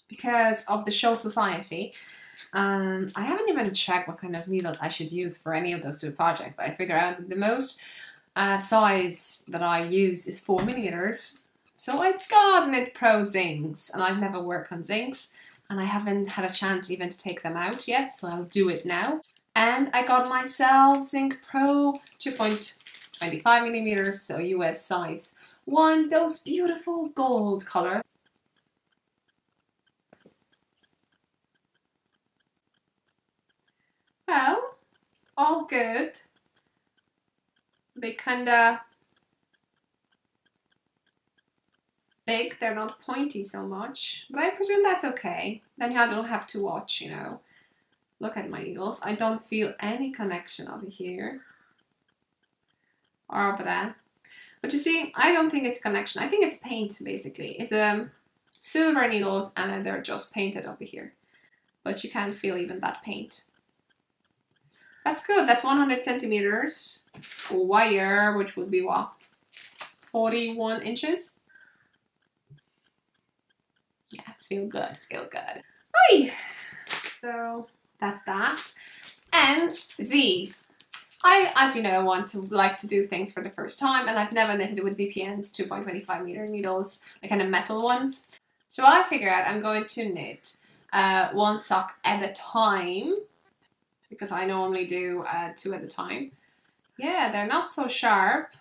Because of the Soul Society, I haven't even checked what kind of needles I should use for any of those two projects, but I figured out that the most size that I use is 4mm. So I've got Knit Pro zincs, and I've never worked on zincs, and I haven't had a chance even to take them out yet, so I'll do it now. And I got myself Zinc Pro 2.25mm, so US size 1, those beautiful gold color. Well, all good. They kinda big, they're not pointy so much, but I presume that's okay. Then I don't have to watch, you know. Look at my needles. I don't feel any connection over here or over there. But you see, I don't think it's connection. I think it's paint, basically. It's silver needles, and then they're just painted over here. But you can't feel even that paint. That's good. That's 100 centimeters wire, which would be what? 41 inches? Yeah, feel good. Feel good. Oy! So that's that. And these. I, as you know, like to do things for the first time, and I've never knitted with VPN's 2.25mm needles, the kind of metal ones. So I figured out I'm going to knit one sock at a time, because I normally do 2 at a time. Yeah, they're not so sharp.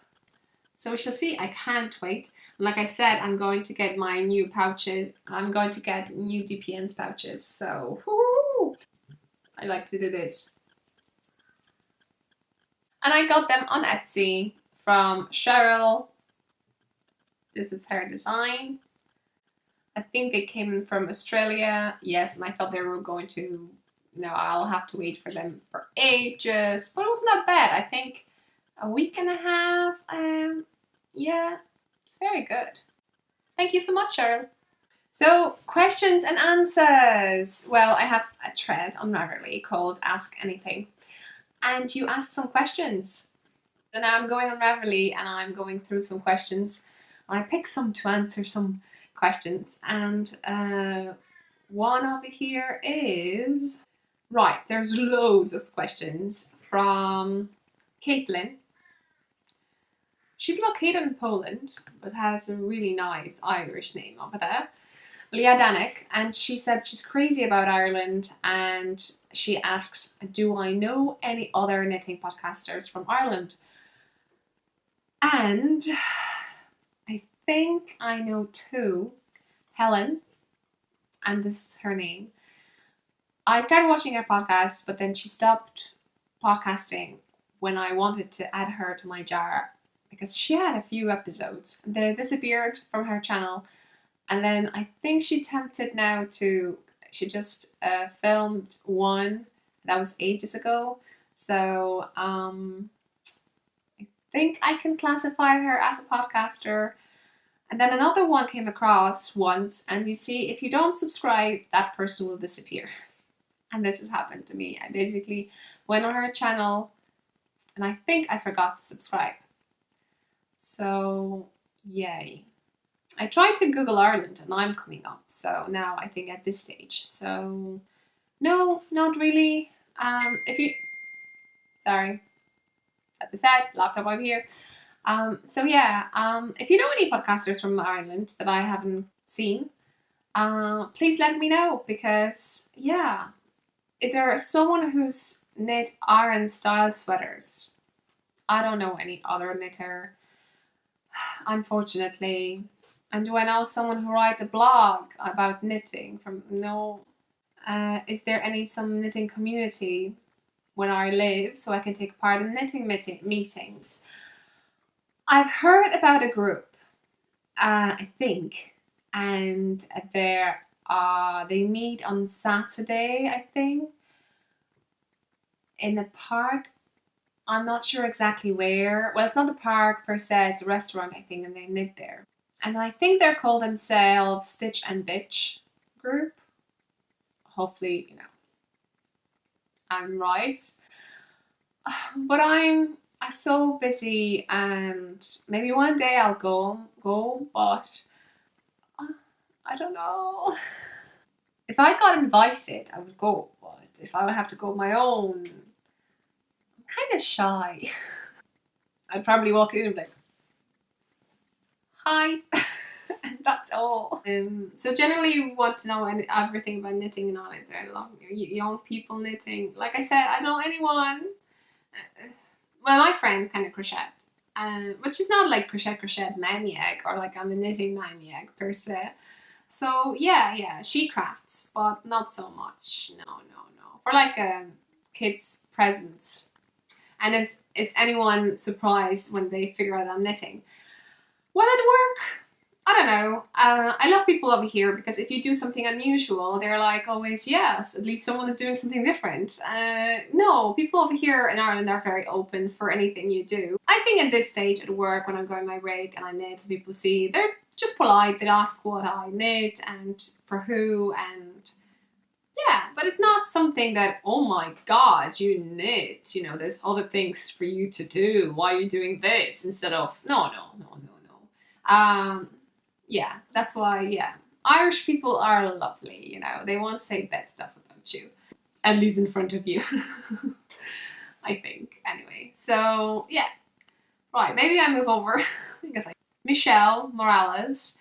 So we shall see. I can't wait. And like I said, I'm going to get my new pouches. I'm going to get new DPN's pouches. So woo-hoo! I like to do this. And I got them on Etsy from Cheryl. This is her design. I think it came from Australia. Yes, and I thought they were going to, I'll have to wait for them for ages. But it wasn't that bad. I think a week and a half. Yeah, it's very good. Thank you so much, Cheryl. So, questions and answers. Well, I have a thread on Ravelry called Ask Anything. And you ask some questions. So now I'm going on Ravelry and I'm going through some questions. I pick some to answer some questions. And one over here is... Right, there's loads of questions from Caitlin. She's located in Poland, but has a really nice Irish name over there. Leah Danek, and she said she's crazy about Ireland, and she asks, do I know any other knitting podcasters from Ireland? And I think I know two. Helen, and this is her name. I started watching her podcast, but then she stopped podcasting when I wanted to add her to my jar, because she had a few episodes. They disappeared from her channel. And then I think she attempted now to, she just filmed one that was ages ago. So I think I can classify her as a podcaster. And then another one came across once, and you see, if you don't subscribe, that person will disappear. And this has happened to me. I basically went on her channel and I think I forgot to subscribe. So yay. I tried to Google Ireland and I'm coming up, so now I think at this stage. So no, not really. Sorry, as I said, laptop over here. So yeah, if you know any podcasters from Ireland that I haven't seen, please let me know, because yeah, is there someone who's knit Iron style sweaters? I don't know any other knitter, unfortunately. And do I know someone who writes a blog about knitting? No. Is there some knitting community where I live so I can take part in knitting meetings? I've heard about a group, I think, and they meet on Saturday, I think, in the park. I'm not sure exactly where. Well, it's not the park per se, it's a restaurant, I think, and they knit there. And I think they're called themselves Stitch and Bitch group. Hopefully, I'm right. But I'm so busy, and maybe one day I'll go, but I don't know. If I got invited, I would go, but if I would have to go on my own, I'm kind of shy. I'd probably walk in and be like, hi, and that's all. So generally you want to know everything about knitting in Ireland. There are a lot of young people knitting. Like I said, I don't know anyone. Well, my friend kind of crocheted, but she's not like crochet maniac, or like I'm a knitting maniac per se. So yeah, she crafts, but not so much. No. For like kids' presents. And is anyone surprised when they figure out I'm knitting? Will it work? I don't know. I love people over here, because if you do something unusual, they're like always, yes, at least someone is doing something different. No, people over here in Ireland are very open for anything you do. I think at this stage at work, when I'm going my break and I knit, and people see, they're just polite. They ask what I knit and for who, and yeah, but it's not something that, oh my god, you knit, there's other things for you to do. Why are you doing this instead of, no. Yeah, that's why, yeah. Irish people are lovely, they won't say bad stuff about you. At least in front of you. I think. Anyway, so, yeah. Right, maybe I move over. Because Michelle Morales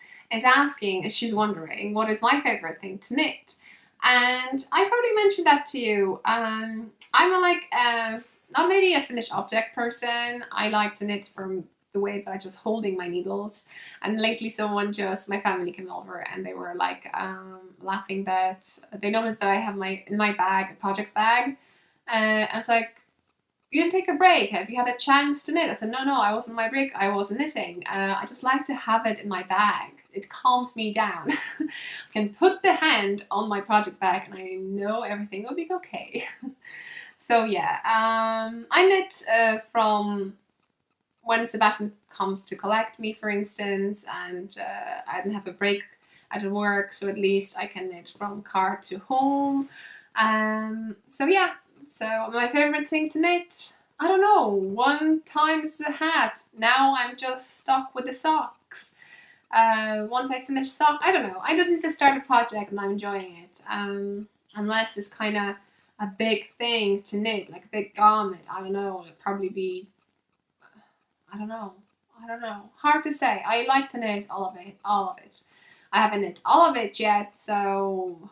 she's wondering, what is my favorite thing to knit? And I probably mentioned that to you. I'm not maybe a finished object person. I like to knit from the way that I just holding my needles. And lately my family came over and they were like laughing that they noticed that I have in my bag, a project bag. I was like, you didn't take a break. Have you had a chance to knit? I said, no, I wasn't on my break. I was knitting. I just like to have it in my bag. It calms me down. I can put the hand on my project bag and I know everything will be okay. So yeah, I knit from when Sebastian comes to collect me, for instance, and I didn't have a break at work, so at least I can knit from car to home. So yeah, so my favorite thing to knit, I don't know, one time is a hat. Now I'm just stuck with the socks. Once I finish sock, I don't know, I just need to start a project and I'm enjoying it. Unless it's kind of a big thing to knit, like a big garment, I don't know, it'd probably be, I don't know, hard to say. I like to knit all of it. I haven't knit all of it yet, so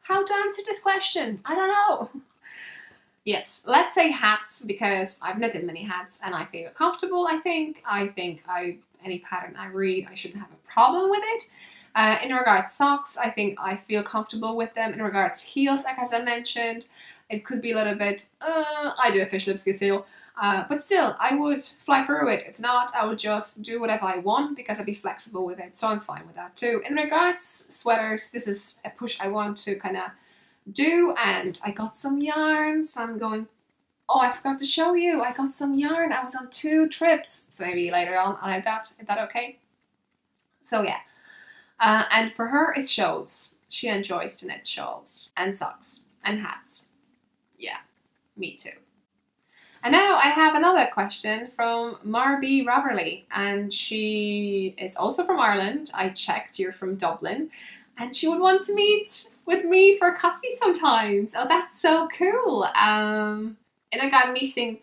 how to answer this question? I don't know. Yes, let's say hats, because I've knitted many hats and I feel comfortable, I think. Any pattern I read, I shouldn't have a problem with it. In regards to socks, I think I feel comfortable with them. In regards to heels, like as I mentioned, it could be a little bit, I do a fish lipstick heel, but still, I would fly through it. If not, I would just do whatever I want because I'd be flexible with it, so I'm fine with that too. In regards to sweaters, this is a push I want to kind of do, and I got some yarn, so I'm going, oh, I forgot to show you, I got some yarn. I was on 2 trips, so maybe later on I'll add that, is that okay? So yeah. And for her, it's shawls. She enjoys to knit shawls and socks and hats. Yeah, me too. And now I have another question from Marby Raverly, and she is also from Ireland. I checked, you're from Dublin, and she would want to meet with me for coffee sometimes. Oh, that's so cool. And I got meeting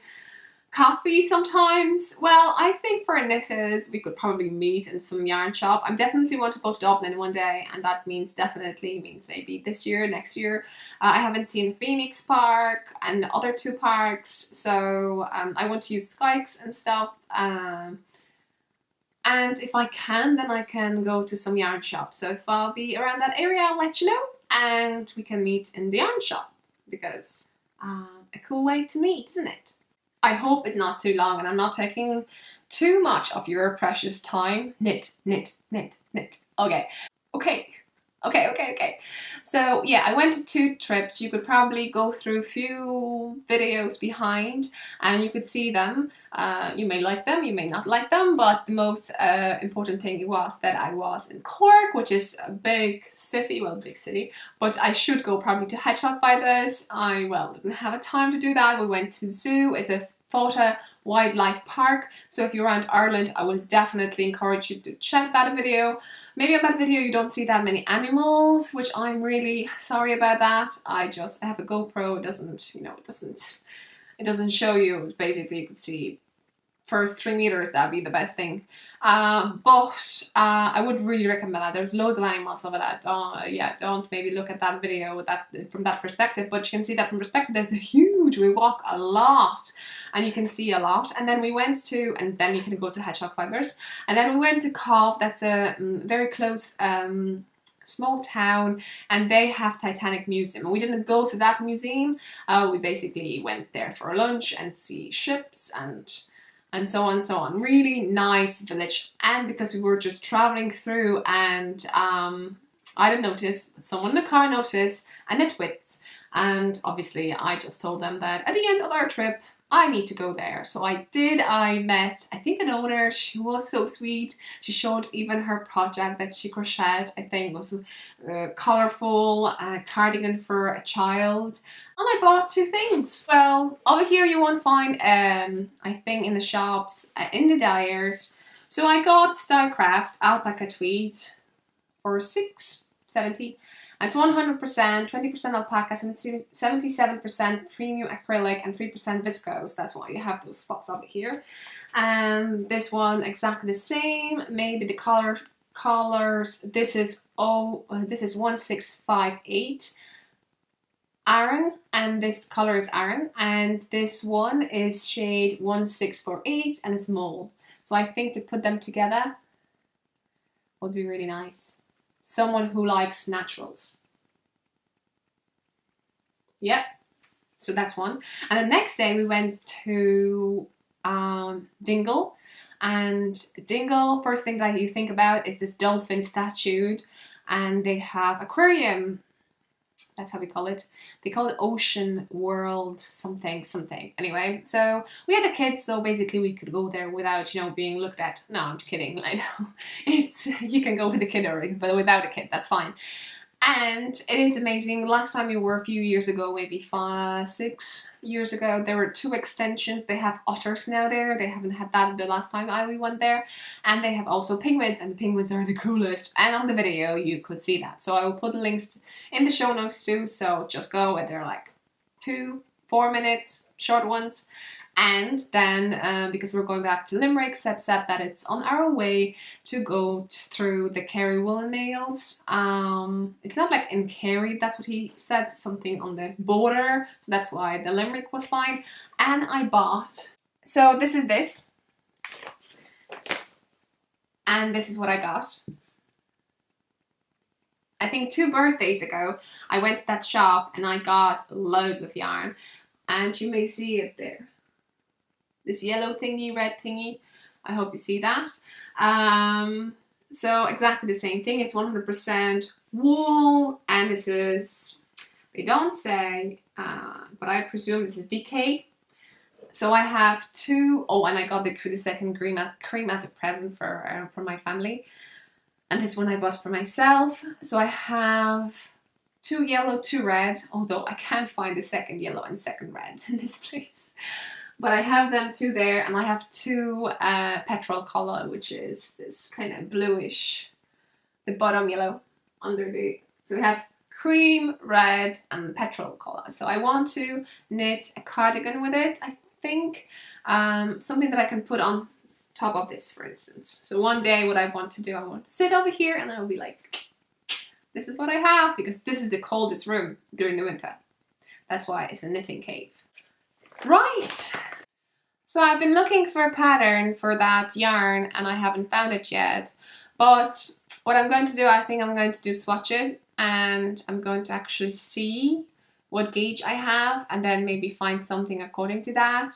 coffee sometimes. Well, I think for knitters, we could probably meet in some yarn shop. I definitely want to go to Dublin one day, and that means maybe this year, next year. I haven't seen Phoenix Park and the other 2 parks, so I want to use Skykes and stuff. And if I can, then I can go to some yarn shop. So if I'll be around that area, I'll let you know, and we can meet in the yarn shop, because a cool way to meet, isn't it? I hope it's not too long and I'm not taking too much of your precious time. Knit. Okay. So yeah, I went to 2 trips. You could probably go through a few videos behind and you could see them. You may like them, you may not like them, but the most important thing was that I was in Cork, which is a big city, but I should go probably to Hedgehog Fibres. I didn't have a time to do that. We went to zoo. It's a Fota Wildlife Park, so if you're around Ireland, I will definitely encourage you to check that video. Maybe on that video you don't see that many animals, which I'm really sorry about that. I have a GoPro. It doesn't show you. Basically, you could see first 3 meters. That'd be the best thing. But I would really recommend that. There's loads of animals over that. Don't maybe look at that video from that perspective, but you can see that from perspective. There's a huge. We walk a lot. And you can see a lot. And then we went to, and then you can go to Hedgehog Fibres. And then we went to Cobh. That's a very close small town, and they have Titanic Museum. And we didn't go to that museum. We basically went there for lunch and see ships and so on. Really nice village. And because we were just traveling through, and I didn't notice, someone in the car noticed, and it widths. And obviously I just told them that at the end of our trip, I need to go there. So I did. I met, I think, an owner. She was so sweet. She showed even her project that she crocheted. I think it was a colourful cardigan for a child. And I bought 2 things. Well, over here you won't find, I think, in the shops, in the dyers. So I got Stylecraft alpaca tweed for $6.70. It's 100%, 20% alpaca, 77% premium acrylic, and 3% viscose. That's why you have those spots over here. And this one exactly the same. Maybe the colors. This is 1658, Aran, and this color is Aran, and this one is shade 1648 and it's Mole. So I think to put them together would be really nice. Someone who likes naturals. Yep, so that's one. And the next day we went to Dingle, and Dingle, first thing that you think about is this dolphin statue, and they have aquarium. That's how we call it. They call it Ocean World something something. Anyway, so we had a kid, so basically we could go there without, you know, being looked at. No, I'm kidding. I know it's, you can go with a kid or, but without a kid, that's fine. And it is amazing. Last time we were a few years ago, maybe 6 years ago, there were 2 extensions. They have otters now there. They haven't had that the last time we went there. And they have also penguins, and the penguins are the coolest. And on the video, you could see that. So I will put the links in the show notes too. So just go, and they're like 2-4 minutes, short ones. And then, because we're going back to Limerick, Seb said that it's on our way to go through the Kerry woolen nails. It's not like in Kerry, that's what he said, something on the border. So that's why the Limerick was fine. And I bought, so this is this. And this is what I got. I think 2 birthdays ago, I went to that shop and I got loads of yarn. And you may see it there. This yellow thingy, red thingy. I hope you see that. So exactly the same thing. It's 100% wool, and this is, they don't say, but I presume this is DK. So I have 2, oh, and I got the second cream as a present for my family. And this one I bought for myself. So I have 2 yellow, 2 red, although I can't find the second yellow and second red in this place. But I have them 2 there, and I have 2 petrol color, which is this kind of bluish, the bottom yellow under the, so we have cream, red, and petrol color. So I want to knit a cardigan with it, I think, something that I can put on top of this, for instance. So one day what I want to do, I want to sit over here and I will be like, this is what I have, because this is the coldest room during the winter. That's why it's a knitting cave. Right, so I've been looking for a pattern for that yarn and I haven't found it yet, but what I'm going to do, I think I'm going to do swatches, and I'm going to actually see what gauge I have and then maybe find something according to that.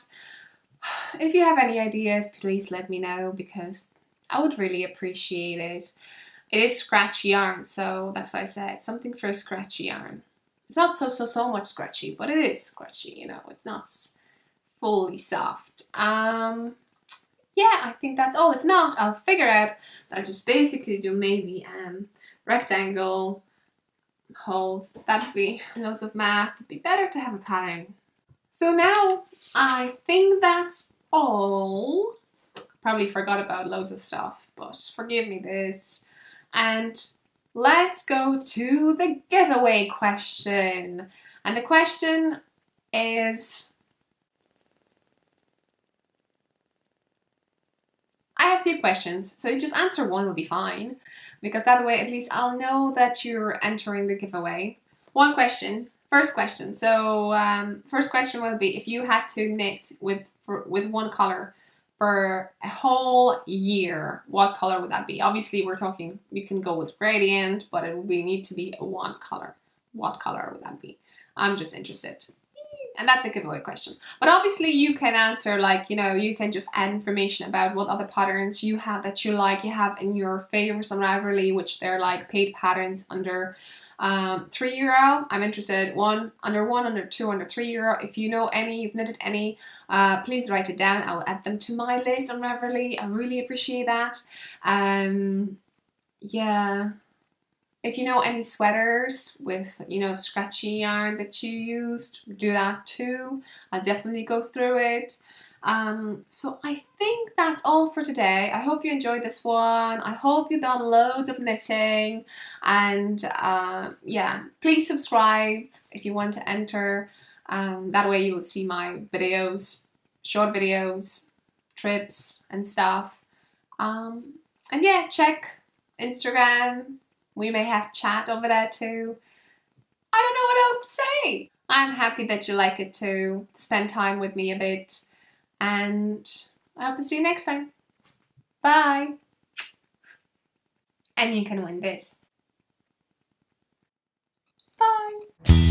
If you have any ideas, please let me know, because I would really appreciate it. It is scratchy yarn, so that's why I said something for a scratchy yarn. It's not so much scratchy, but it is scratchy, you know, it's not fully soft. Yeah, I think that's all. If not, I'll figure out. I'll just basically do maybe rectangle holes. That'd be loads of math. It'd be better to have a pattern. So now I think that's all. Probably forgot about loads of stuff, but forgive me this. And let's go to the giveaway question. And the question is, I have a few questions, so you just answer one will be fine, because that way at least I'll know that you're entering the giveaway. One question, first question. So first question will be, if you had to knit with one color for a whole year, what color would that be? Obviously we're talking, you can go with gradient, but it would need to be one color. What color would that be? I'm just interested. And that's the giveaway question. But obviously you can answer, like, you know, you can just add information about what other patterns you have that you like. You have in your favorites on Ravelry, which they're like paid patterns under €3. I'm interested under 1, under 2, under €3. If you know any, you've knitted any, please write it down. I will add them to my list on Ravelry. I really appreciate that. Yeah. If you know any sweaters with, you know, scratchy yarn that you used, do that too. I'll definitely go through it. So I think that's all for today. I hope you enjoyed this one. I hope you've done loads of knitting, and yeah, please subscribe if you want to enter. That way you will see my videos, short videos, trips and stuff. And yeah, check Instagram. We may have chat over there too. I don't know what else to say. I'm happy that you like it too, to spend time with me a bit. And I hope to see you next time. Bye. And you can win this. Bye.